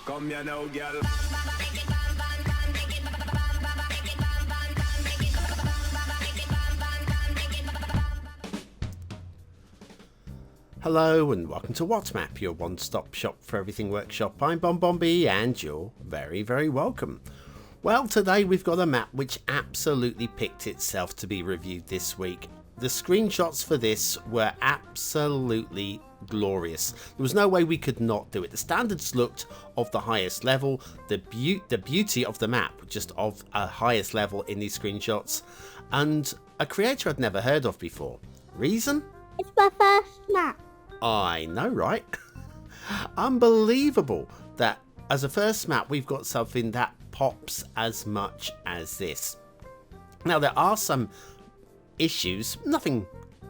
Come here now, girl. Hello and welcome to WhatMap, your one-stop shop for everything workshop. I'm BonBonB and you're very, very welcome. Well, today we've got a map which absolutely picked itself to be reviewed this week. The screenshots for this were absolutely glorious. There was no way we could not do it. The standards looked of the highest level. The beauty of the map just of a highest level in these screenshots. And a creator I'd never heard of before. Reason? It's my first map. I know, right? Unbelievable that as a first map we've got something that pops as much as this. Now there are some issues, nothing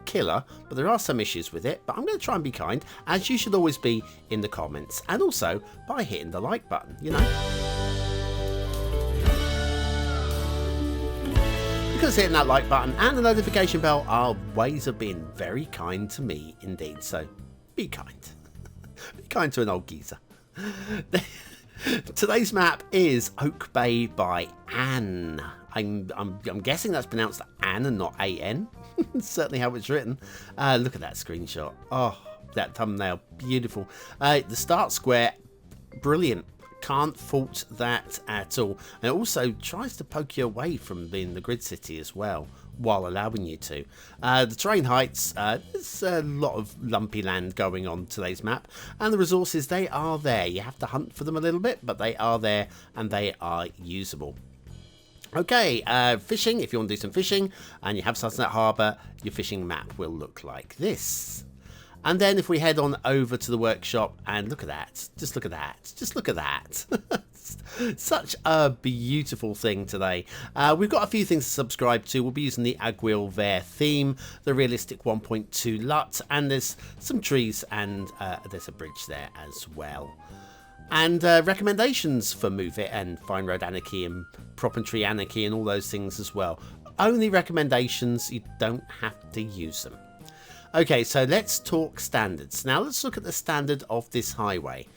killer, but there are some issues with it, but I'm going to try and be kind, as you should always be in the comments, and also by hitting the like button, you know. Because hitting that like button and the notification bell are ways of being very kind to me indeed, so be kind. Be kind to an old geezer. Today's map is Oak Bay by Anne. I'm guessing that's pronounced Anne and not A-N. Certainly how it's written. Look at that screenshot. Oh, that thumbnail, beautiful. The start square, brilliant. Can't fault that at all. And it also tries to poke you away from being the grid city as well, while allowing you to. The terrain heights, there's a lot of lumpy land going on today's map, and the resources, they are there. You have to hunt for them a little bit, but they are there and they are usable. Okay, fishing, if you want to do some fishing and you have Sunset Harbour, your fishing map will look like this. And then if we head on over to the workshop and look at that, just look at that, just look at that. Such a beautiful thing today. We've got a few things to subscribe to. We'll be using the Aguilvert theme, the realistic 1.2 LUT, and there's some trees and there's a bridge there as well. And recommendations for Move It and Fine Road Anarchy and Prop and Tree Anarchy and all those things as well. Only recommendations, you don't have to use them. Okay, so let's talk standards. Now let's look at the standard of this highway.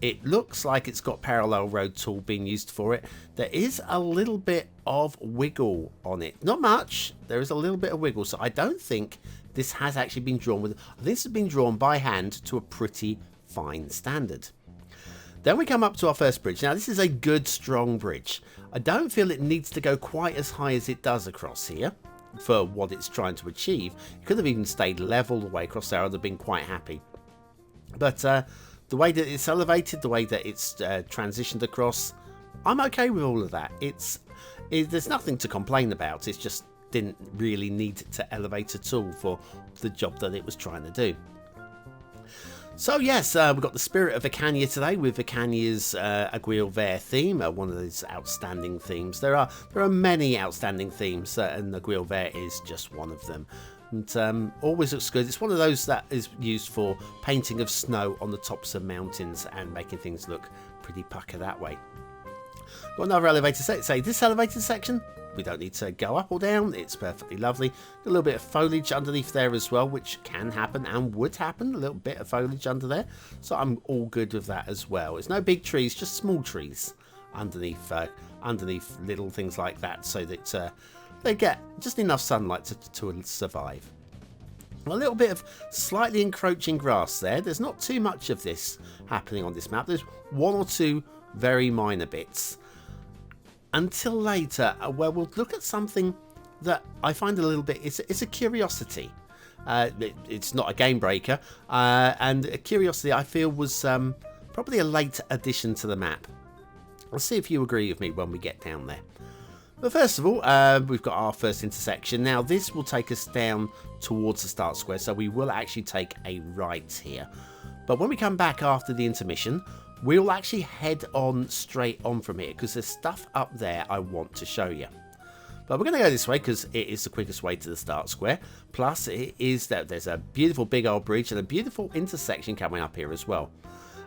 It looks like it's got parallel road tool being used for it. There is a little bit of wiggle on it. Not much. There is a little bit of wiggle. So I don't think this has actually been drawn with... This has been drawn by hand to a pretty fine standard. Then we come up to our first bridge. Now this is a good, strong bridge. I don't feel it needs to go quite as high as it does across here for what it's trying to achieve. It could have even stayed level the way across there. I'd have been quite happy. But the way that it's elevated, the way that it's transitioned across, I'm okay with all of that. There's nothing to complain about. It just didn't really need to elevate at all for the job that it was trying to do. So yes, we've got the spirit of Vacania today with Vacania's Aguilvert theme, one of those outstanding themes. There are many outstanding themes, and Aguilvert is just one of them. And always looks good. It's one of those that is used for painting of snow on the tops of mountains and making things look pretty pucker that way. Got another elevator section. This elevator section, we don't need to go up or down. It's perfectly lovely. A little bit of foliage underneath there as well, which can happen and would happen. A little bit of foliage under there. So I'm all good with that as well. It's no big trees, just small trees underneath little things like that, so that they get just enough sunlight to survive. A little bit of slightly encroaching grass there. There's not too much of this happening on this map. There's one or two very minor bits. Until later, where we'll look at something that I find a little bit, it's a curiosity. It's not a game breaker, and a curiosity I feel was probably a late addition to the map. I'll see if you agree with me when we get down there. But first of all, we've got our first intersection. Now this will take us down towards the start square, so we will actually take a right here. But when we come back after the intermission, we'll actually head on straight on from here, because there's stuff up there I want to show you. But we're going to go this way because it is the quickest way to the start square. Plus, it is that there's a beautiful big old bridge and a beautiful intersection coming up here as well.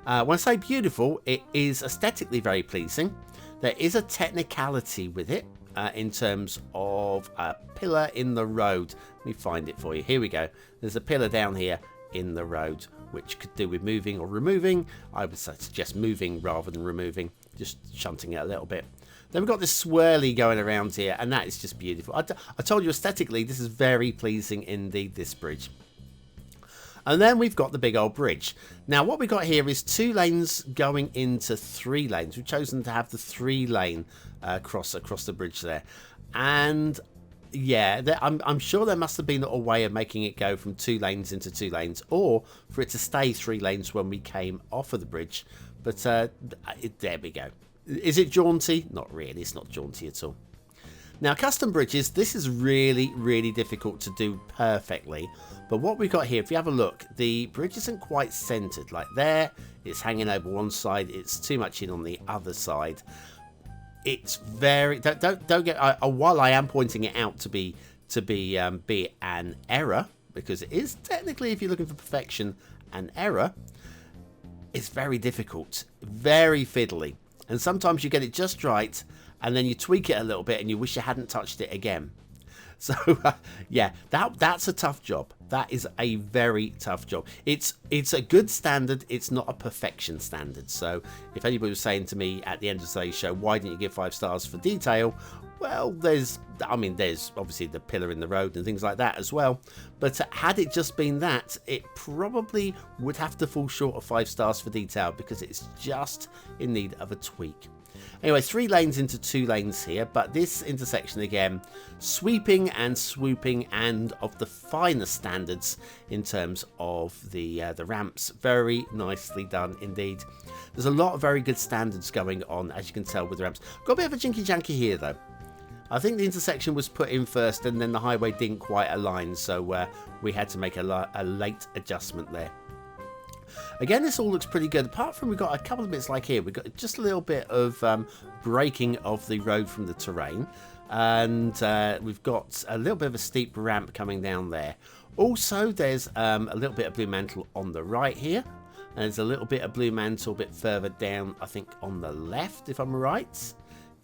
When I say beautiful, it is aesthetically very pleasing. There is a technicality with it in terms of a pillar in the road. Let me find it for you. Here we go. There's a pillar down here in the road, which could do with moving or removing. I would suggest moving rather than removing, just shunting it a little bit. Then we've got this swirly going around here, and that is just beautiful. I told you aesthetically, this is very pleasing indeed, this bridge. And then we've got the big old bridge. Now what we've got here is 2 lanes going into 3 lanes. We've chosen to have the 3 lane across the bridge there. And yeah, I'm sure there must have been a way of making it go from 2 lanes into 2 lanes, or for it to stay 3 lanes when we came off of the bridge. But there we go. Is it jaunty? Not really. It's not jaunty at all. Now, custom bridges, this is really, really difficult to do perfectly. But what we've got here, if you have a look, the bridge isn't quite centered. Like there, it's hanging over one side. It's too much in on the other side. It's very... Don't get... while I am pointing it out to be an error, because it is technically, if you're looking for perfection, an error, it's very difficult. Very fiddly. And sometimes you get it just right, and then you tweak it a little bit, and you wish you hadn't touched it again. So, yeah, that's a tough job. That is a very tough job. It's a good standard. It's not a perfection standard. So, if anybody was saying to me at the end of today's show, why didn't you give 5 stars for detail? Well, there's obviously the pillar in the road and things like that as well. But had it just been that, it probably would have to fall short of 5 stars for detail, because it's just in need of a tweak. Anyway, 3 lanes into 2 lanes here, but this intersection again, sweeping and swooping, and of the finest standards in terms of the ramps. Very nicely done indeed. There's a lot of very good standards going on, as you can tell with the ramps. Got a bit of a jinky janky here though. I think the intersection was put in first, and then the highway didn't quite align, so we had to make a late adjustment there. Again, this all looks pretty good, apart from we've got a couple of bits like here. We've got just a little bit of breaking of the road from the terrain, and we've got a little bit of a steep ramp coming down there. Also, there's a little bit of blue mantle on the right here, and there's a little bit of blue mantle a bit further down, I think on the left, if I'm right.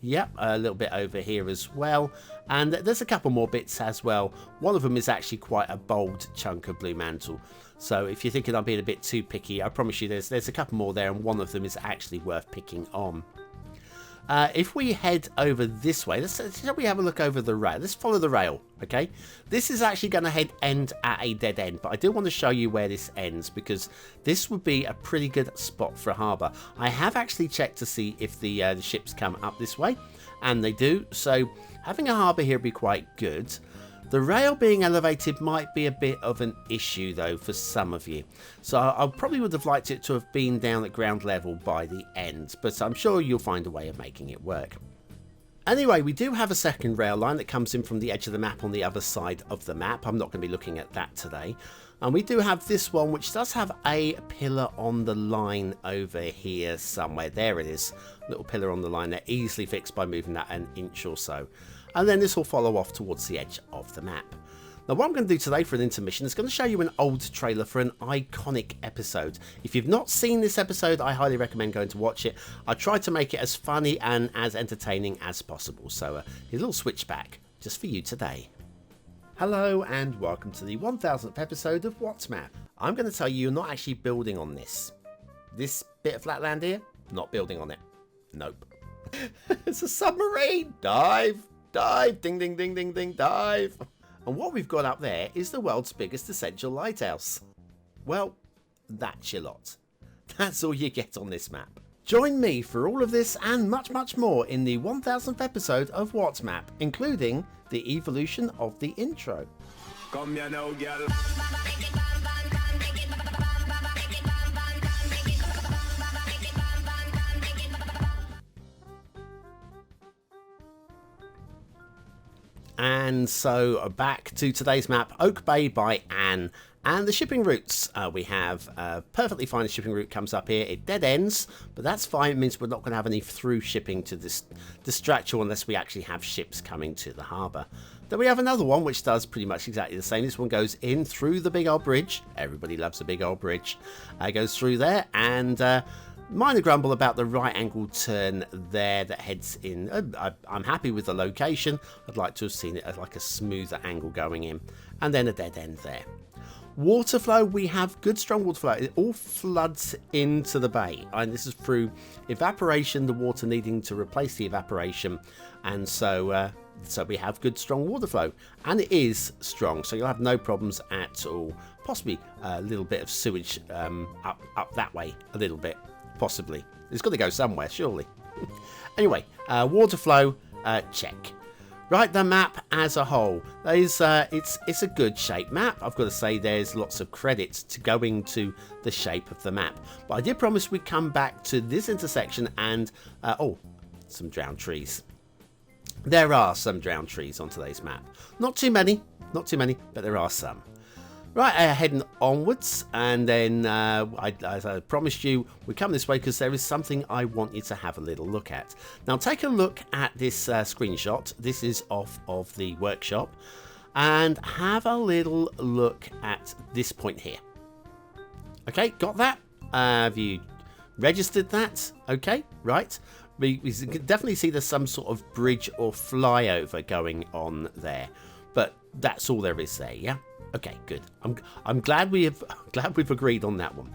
Yep, a little bit over here as well, and there's a couple more bits as well. One of them is actually quite a bold chunk of blue mantle, so if you're thinking I'm being a bit too picky, I promise you there's a couple more there, and one of them is actually worth picking on. If we head over this way, shall we have a look over the rail? Let's follow the rail, okay? This is actually going to end at a dead end, but I do want to show you where this ends, because this would be a pretty good spot for a harbour. I have actually checked to see if the ships come up this way, and they do, so having a harbour here would be quite good. The rail being elevated might be a bit of an issue though for some of you, so I probably would have liked it to have been down at ground level by the end, but I'm sure you'll find a way of making it work. Anyway, we do have a second rail line that comes in from the edge of the map on the other side of the map. I'm not going to be looking at that today. And we do have this one, which does have a pillar on the line over here somewhere. There it is, little pillar on the line there, easily fixed by moving that an inch or so. And then this will follow off towards the edge of the map. Now what I'm going to do today for an intermission is going to show you an old trailer for an iconic episode. If you've not seen this episode, I highly recommend going to watch it. I tried to make it as funny and as entertaining as possible. So here's a little switchback just for you today. Hello and welcome to the 1000th episode of What's Map. I'm going to tell you you're not actually building on this. This bit of flat land here, not building on it. Nope. It's a submarine! Dive! Dive! Ding, ding, ding, ding, ding, dive! And what we've got up there is the world's biggest essential lighthouse. Well, that's your lot. That's all you get on this map. Join me for all of this and much, much more in the 1000th episode of What's Map, including the evolution of the intro. Come here now, girl. And so back to today's map, Oak Bay by Anne. And the shipping routes, we have a perfectly fine shipping route comes up here. It dead ends, but that's fine. It means we're not going to have any through shipping to distract you unless we actually have ships coming to the harbour. Then we have another one which does pretty much exactly the same. This one goes in through the big old bridge. Everybody loves a big old bridge. Goes through there, and minor grumble about the right angle turn there that heads in. I'm happy with the location. I'd like to have seen it as like a smoother angle going in, and then a dead end there. Water flow, we have good strong water flow. It all floods into the bay, and this is through evaporation, the water needing to replace the evaporation, and so we have good strong water flow, and it is strong, so you'll have no problems at all. Possibly a little bit of sewage up that way, a little bit, possibly. It's got to go somewhere, surely. Anyway, water flow, check. Right, the map as a whole, it's a good shape map. I've got to say there's lots of credits to going to the shape of the map. But I did promise we'd come back to this intersection and, some drowned trees. There are some drowned trees on today's map. Not too many, but there are some. Right, heading onwards, and then as I promised you, we come this way because there is something I want you to have a little look at. Now, take a look at this screenshot. This is off of the workshop, and have a little look at this point here. Okay, got that? Have you registered that? Okay, right. We can definitely see there's some sort of bridge or flyover going on there, but that's all there is there, yeah? Okay, good. I'm glad we've agreed on that one.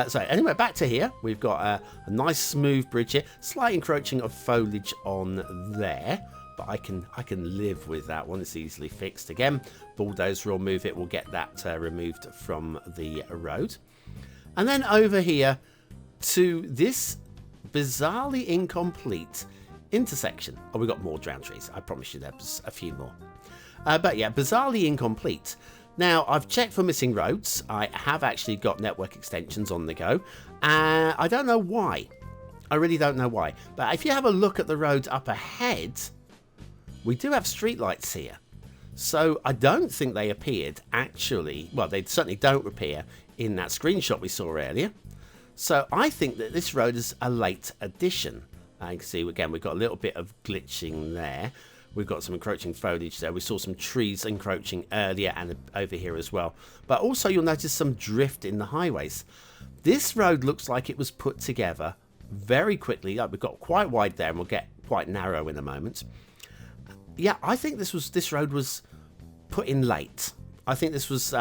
So anyway, back to here. We've got a nice smooth bridge here. Slight encroaching of foliage on there, but I can live with that one. It's easily fixed again. Bulldozer will move it. We'll get that removed from the road. And then over here to this bizarrely incomplete intersection. Oh, we've got more drowned trees. I promise you there's a few more. But yeah, bizarrely incomplete. Now, I've checked for missing roads. I have actually got network extensions on the go. I don't know why. I really don't know why. But if you have a look at the roads up ahead, we do have streetlights here. So I don't think they appeared actually. Well, they certainly don't appear in that screenshot we saw earlier. So I think that this road is a late addition. You can see, again, we've got a little bit of glitching there. We've got some encroaching foliage there. We saw some trees encroaching earlier and over here as well. But also you'll notice some drift in the highways. This road looks like it was put together very quickly. We've got quite wide there and we'll get quite narrow in a moment. Yeah, I think this road was put in late. I think this was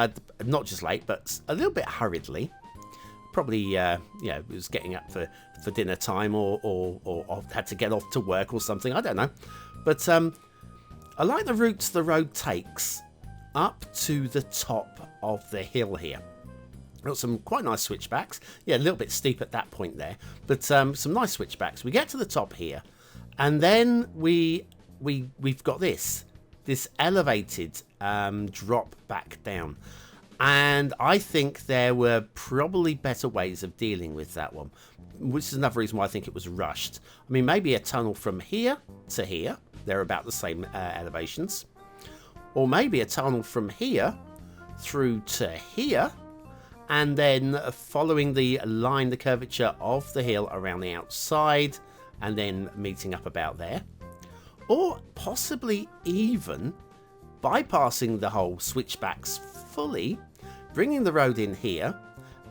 not just late, but a little bit hurriedly. Probably, it was getting up for dinner time or had to get off to work or something. I don't know. But I like the routes the road takes up to the top of the hill here. Got some quite nice switchbacks. Yeah, a little bit steep at that point there, but some nice switchbacks. We get to the top here, and then we've got this elevated drop back down. And I think there were probably better ways of dealing with that one, which is another reason why I think it was rushed. I mean, maybe a tunnel from here to here. They're about the same elevations. Or maybe a tunnel from here through to here. And then following the line, the curvature of the hill around the outside. And then meeting up about there. Or possibly even bypassing the whole switchbacks fully, bringing the road in here,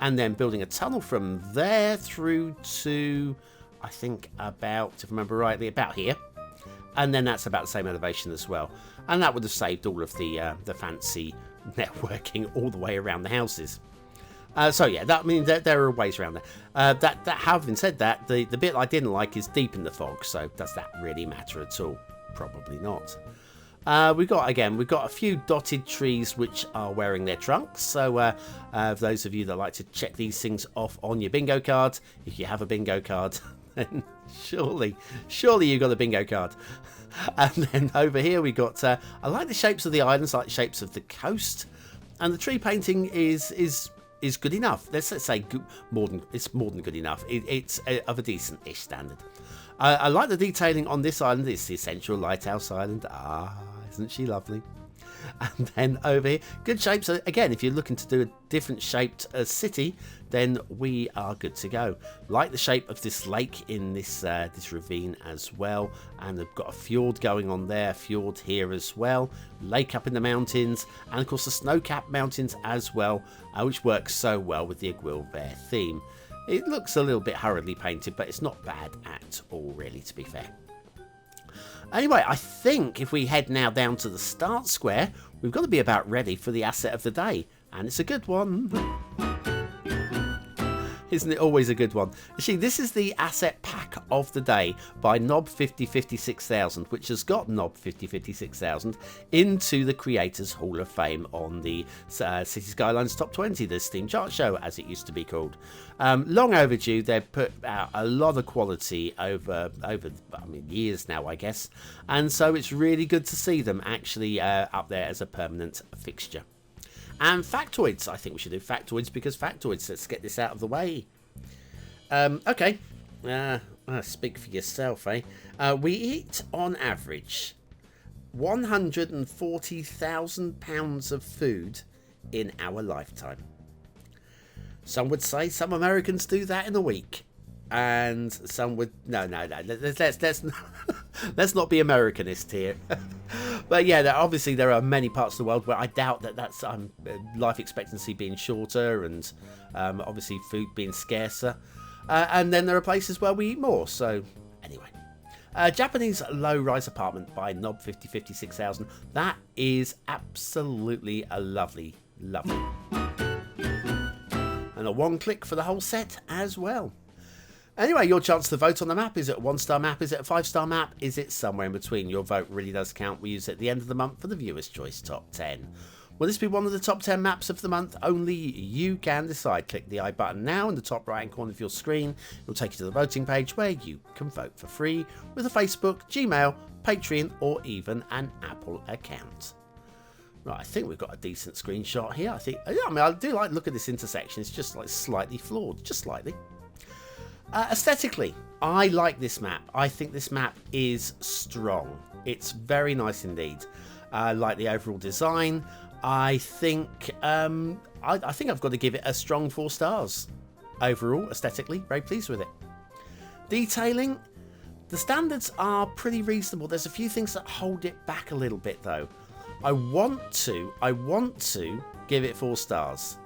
and then building a tunnel from there through to, I think about, if I remember rightly, about here. And then that's about the same elevation as well. And that would have saved all of the fancy networking all the way around the houses. So yeah, there are ways around that. That having said that, the bit I didn't like is deep in the fog. So does that really matter at all? Probably not. We've got a few dotted trees which are wearing their trunks. So for those of you that like to check these things off on your bingo card, if you have a bingo card, then surely you've got a bingo card. And then over here we got, I like the shapes of the islands, I like the shapes of the coast, and the tree painting is good enough. Let's say it's more than good enough. It's of a decent-ish standard. I like the detailing on this island. It's the Essential Lighthouse Island. Isn't she lovely? And then over here, good shapes. Again, if you're looking to do a different shaped city, then we are good to go. Like the shape of this lake in this ravine as well. And they've got a fjord going on there, fjord here as well. Lake up in the mountains, and of course the snow-capped mountains as well, which works so well with the Agwilbear theme. It looks a little bit hurriedly painted, but it's not bad at all, really, to be fair. Anyway, I think if we head now down to the start square, we've got to be about ready for the asset of the day. And it's a good one. Isn't it always a good one? Actually, this is the asset pack of the day by Knob 5056000, which has got Knob 5056000 into the Creators Hall of Fame on the Cities Skylines Top 20, the Steam Chart Show, as it used to be called. Long overdue. They've put out a lot of quality over years now, I guess. And so it's really good to see them actually up there as a permanent fixture. And factoids. I think we should do factoids because factoids. Let's get this out of the way. Okay. Speak for yourself, eh? We eat, on average, 140,000 pounds of food in our lifetime. Some would say some Americans do that in a week. And some would... No. Let's not be Americanist here. But yeah, obviously there are many parts of the world where I doubt that's life expectancy being shorter and obviously food being scarcer. And then there are places where we eat more. So anyway, Japanese low-rise apartment by Knob 5056000. That is absolutely a lovely. And a one click for the whole set as well. Anyway, your chance to vote on the map. Is it a 1-star map? Is it a 5-star map? Is it somewhere in between? Your vote really does count. We use it at the end of the month for the Viewer's Choice Top 10. Will this be one of the top 10 maps of the month? Only you can decide. Click the I button now in the top right hand corner of your screen. It will take you to the voting page where you can vote for free with a Facebook, Gmail, Patreon or even an Apple account. Right, I think we've got a decent screenshot here. I do like look at this intersection. It's just like slightly flawed, just slightly. Aesthetically, I like this map. I think this map is strong. It's very nice indeed. I like the overall design. I think I've got to give it a strong 4 stars. Overall, aesthetically, very pleased with it. Detailing, the standards are pretty reasonable. There's a few things that hold it back a little bit though. I want to give it 4 stars.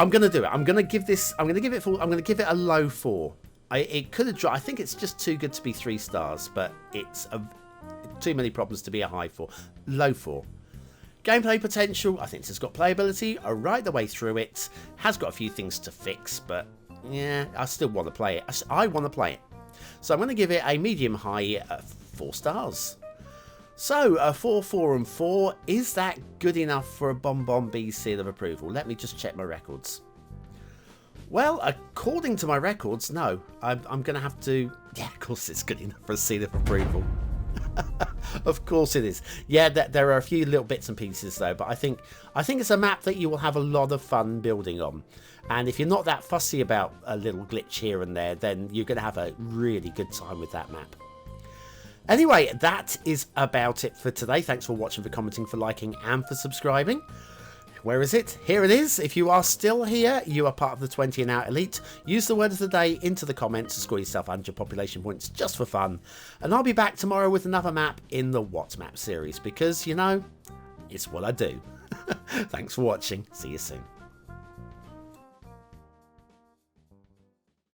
I'm gonna do it. I'm gonna give it a low 4. It could have dropped. I think it's just too good to be 3 stars, but it's too many problems to be a high 4. Low 4. Gameplay potential. I think this has got playability right the way through it. Has got a few things to fix, but yeah, I still want to play it. I want to play it. So I'm going to give it a medium high 4 stars. So, 4, 4 and 4, is that good enough for a BonBonB seal of approval? Let me just check my records. Well, according to my records, no. I'm going to have to... Yeah, of course it's good enough for a seal of approval. Of course it is. Yeah, there are a few little bits and pieces though, but I think it's a map that you will have a lot of fun building on. And if you're not that fussy about a little glitch here and there, then you're going to have a really good time with that map. Anyway, that is about it for today. Thanks for watching, for commenting, for liking, and for subscribing. Where is it? Here it is. If you are still here, you are part of the 20 and out elite. Use the word of the day into the comments to score yourself 100 population points just for fun. And I'll be back tomorrow with another map in the What Map series because, you know, it's what I do. Thanks for watching. See you soon.